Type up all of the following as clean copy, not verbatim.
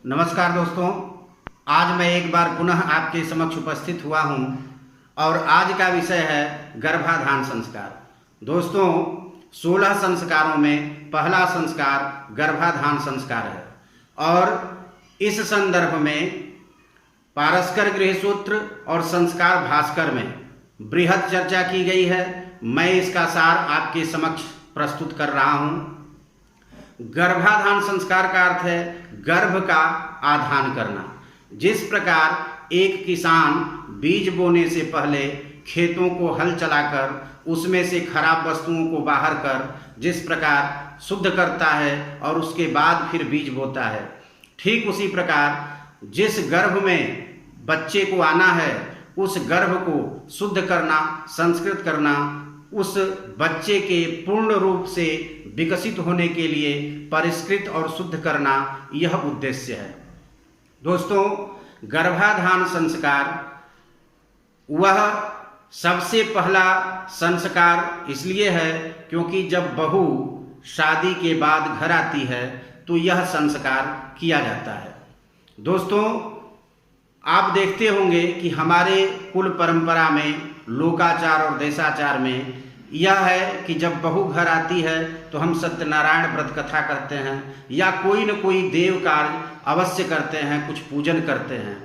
नमस्कार दोस्तों, आज मैं एक बार पुनः आपके समक्ष उपस्थित हुआ हूं और आज का विषय है गर्भाधान संस्कार। दोस्तों, 16 संस्कारों में पहला संस्कार गर्भाधान संस्कार है और इस संदर्भ में पारस्कर गृहसूत्र और संस्कार भास्कर में बृहद चर्चा की गई है। मैं इसका सार आपके समक्ष प्रस्तुत कर रहा हूं। गर्भाधान संस्कार का अर्थ है गर्भ का आधान करना। जिस प्रकार एक किसान बीज बोने से पहले खेतों को हल चलाकर उसमें से खराब वस्तुओं को बाहर कर जिस प्रकार शुद्ध करता है और उसके बाद फिर बीज बोता है, ठीक उसी प्रकार जिस गर्भ में बच्चे को आना है उस गर्भ को शुद्ध करना, संस्कृत करना, उस बच्चे के पूर्ण रूप से विकसित होने के लिए परिष्कृत और शुद्ध करना, यह उद्देश्य है। दोस्तों, गर्भाधान संस्कार वह सबसे पहला संस्कार इसलिए है क्योंकि जब बहू शादी के बाद घर आती है तो यह संस्कार किया जाता है। दोस्तों, आप देखते होंगे कि हमारे कुल परंपरा में, लोकाचार और देशाचार में यह है कि जब बहू घर आती है तो हम सत्यनारायण व्रत कथा करते हैं या कोई न कोई देव कार्य अवश्य करते हैं, कुछ पूजन करते हैं।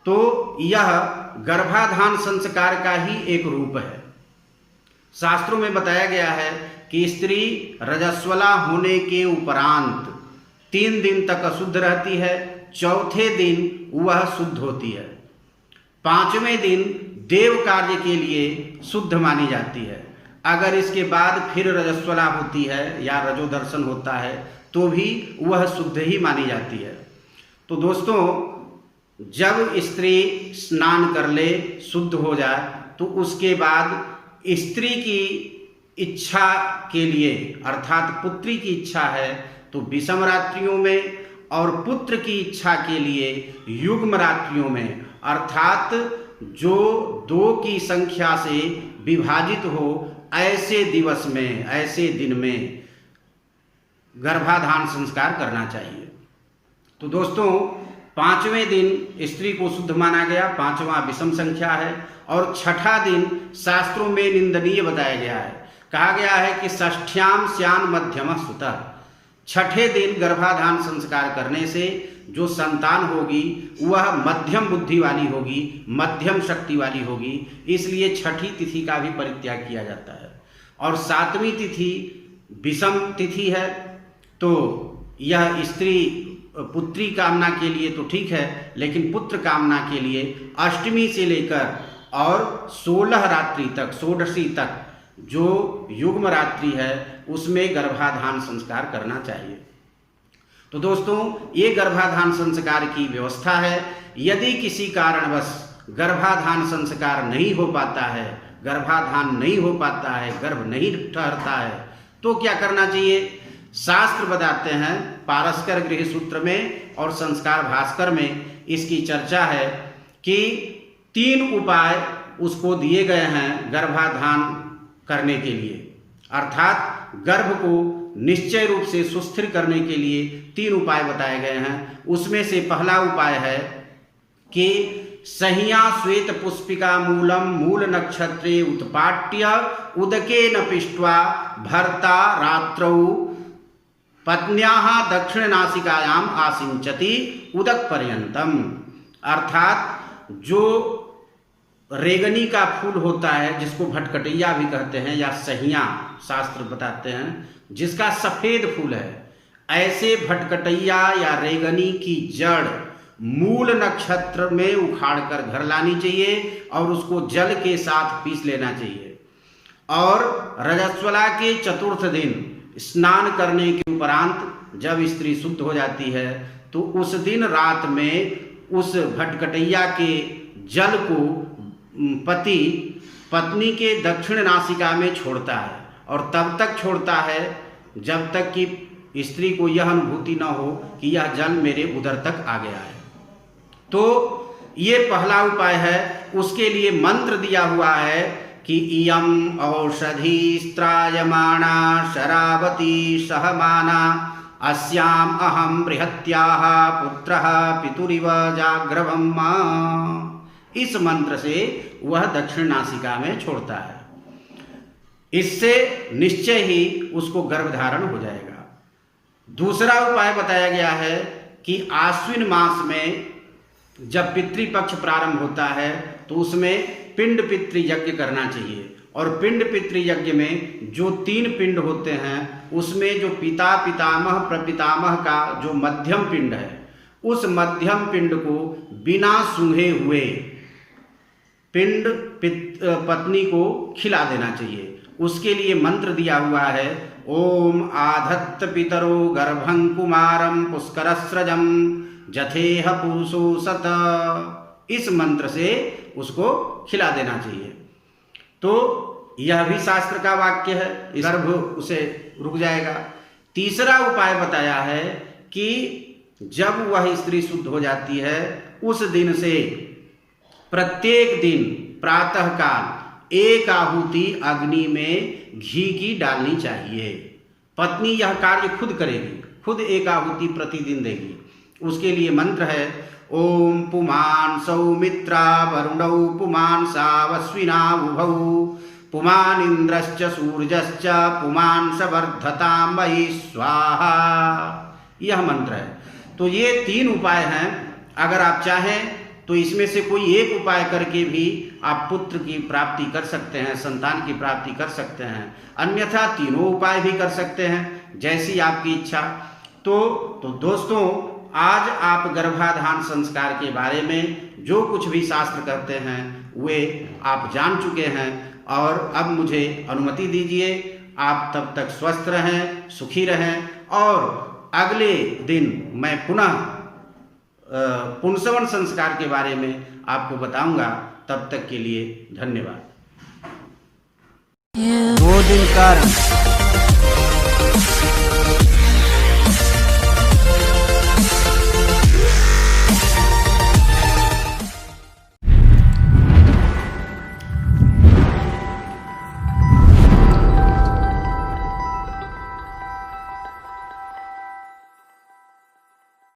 तो यह गर्भाधान संस्कार का ही एक रूप है। शास्त्रों में बताया गया है कि स्त्री रजस्वला होने के उपरांत 3 दिन तक अशुद्ध रहती है, चौथे दिन वह शुद्ध होती है, 5वें दिन देव कार्य के लिए शुद्ध मानी जाती है। अगर इसके बाद फिर रजस्वला होती है या रजोदर्शन होता है तो भी वह शुद्ध ही मानी जाती है। तो दोस्तों, जब स्त्री स्नान कर ले, शुद्ध हो जाए, तो उसके बाद स्त्री की इच्छा के लिए अर्थात पुत्री की इच्छा है तो विषम रात्रियों में और पुत्र की इच्छा के लिए युग्म रात्रियों में अर्थात जो 2 की संख्या से विभाजित हो ऐसे दिवस में, ऐसे दिन में गर्भाधान संस्कार करना चाहिए। तो दोस्तों, 5वें दिन स्त्री को शुद्ध माना गया, 5वां विषम संख्या है और 6ठा दिन शास्त्रों में निंदनीय बताया गया है। कहा गया है कि षष्ठ्याम स्यान मध्यम सुतः, 6ठे दिन गर्भाधान संस्कार करने से जो संतान होगी वह मध्यम बुद्धि वाली होगी, मध्यम शक्ति वाली होगी, इसलिए 6ठी तिथि का भी परित्याग किया जाता है। और 7वीं तिथि विषम तिथि है तो यह स्त्री पुत्री कामना के लिए तो ठीक है, लेकिन पुत्र कामना के लिए 8वीं से लेकर और 16 रात्रि तक, 16सी तक जो युग्म रात्रि है उसमें गर्भाधान संस्कार करना चाहिए। तो दोस्तों, ये गर्भाधान संस्कार की व्यवस्था है। यदि किसी कारणवश गर्भाधान संस्कार नहीं हो पाता है, गर्भाधान नहीं हो पाता है, गर्भ नहीं ठहरता है, तो क्या करना चाहिए? शास्त्र बताते हैं, पारस्कर गृहसूत्र में और संस्कार भास्कर में इसकी चर्चा है कि 3 उपाय उसको दिए गए हैं गर्भाधान करने के लिए, अर्थात गर्भ को निश्चय रूप से सुस्थिर करने के लिए 3 उपाय बताए गए हैं। उसमें से पहला उपाय है कि सहिया श्वेत पुष्पिका मूलम मूल नक्षत्रे उत्पाट्य उदके न पिष्ट्वा भर्ता रात्रौ पत्न्याः दक्षिण नासिकायाम आसिंचति उदक पर्यंतम। अर्थात जो रेगनी का फूल होता है जिसको भटकटैया भी कहते हैं या सहिया शास्त्र बताते हैं, जिसका सफेद फूल है, ऐसे भटकटैया या रेगनी की जड़ मूल नक्षत्र में उखाड़कर घर लानी चाहिए और उसको जल के साथ पीस लेना चाहिए। और रजस्वला के 4th दिन स्नान करने के उपरांत जब स्त्री शुद्ध हो जाती है तो उस दिन रात में उस भटकटैया के जल को पति पत्नी के दक्षिण नासिका में छोड़ता है और तब तक छोड़ता है जब तक कि स्त्री को यह अनुभूति न हो कि यह जल मेरे उदर तक आ गया है। तो ये पहला उपाय है। उसके लिए मंत्र दिया हुआ है कि इयम औषधि स्त्रायमाणा शरावती सहमाना अस्याम अहम बृहत्याः पुत्रः पितुरिव जाग्रवम्। इस मंत्र से वह दक्षिण नासिका में छोड़ता है। इससे निश्चय ही उसको गर्भधारण हो जाएगा। दूसरा उपाय बताया गया है कि आश्विन मास में जब पितृपक्ष प्रारंभ होता है तो उसमें पिंड पितृ यज्ञ करना चाहिए। और पिंड पितृ यज्ञ में जो 3 पिंड होते हैं उसमें जो पिता पितामह प्रपितामह का जो मध्यम पिंड है, उस मध्यम पिंड को बिना सूंघे हुए पिंड पत्नी को खिला देना चाहिए। उसके लिए मंत्र दिया हुआ है, ओम आधत्त पितरो गर्भं कुमारं पुष्करस्रजं जथेह पुरुषो सत। इस मंत्र से उसको खिला देना चाहिए। तो यह भी शास्त्र का वाक्य है, गर्भ उसे रुक जाएगा। तीसरा उपाय बताया है कि जब वह स्त्री शुद्ध हो जाती है उस दिन से प्रत्येक दिन प्रातः काल 1 आहुति अग्नि में घी की डालनी चाहिए। पत्नी यह कार्य खुद करेगी, खुद 1 आहुति प्रतिदिन देगी। उसके लिए मंत्र है, ओम पुमान सौमित्रा वरुणौ पुमान सावस्विना उभौ पुमान इंद्रश्च सूर्यश्च पुमान सवर्धतां वै स्वाहा। यह मंत्र है। तो ये 3 उपाय हैं। अगर आप चाहें तो इसमें से कोई एक उपाय करके भी आप पुत्र की प्राप्ति कर सकते हैं, संतान की प्राप्ति कर सकते हैं। अन्यथा तीनों उपाय भी कर सकते हैं, जैसी आपकी इच्छा। तो दोस्तों, आज आप गर्भाधान संस्कार के बारे में जो कुछ भी शास्त्र कहते हैं वे आप जान चुके हैं। और अब मुझे अनुमति दीजिए, आप तब तक स्वस्थ रहें, सुखी रहें। और अगले दिन मैं पुनः पुंसवन संस्कार के बारे में आपको बताऊंगा। तब तक के लिए धन्यवाद। 2 दिन कर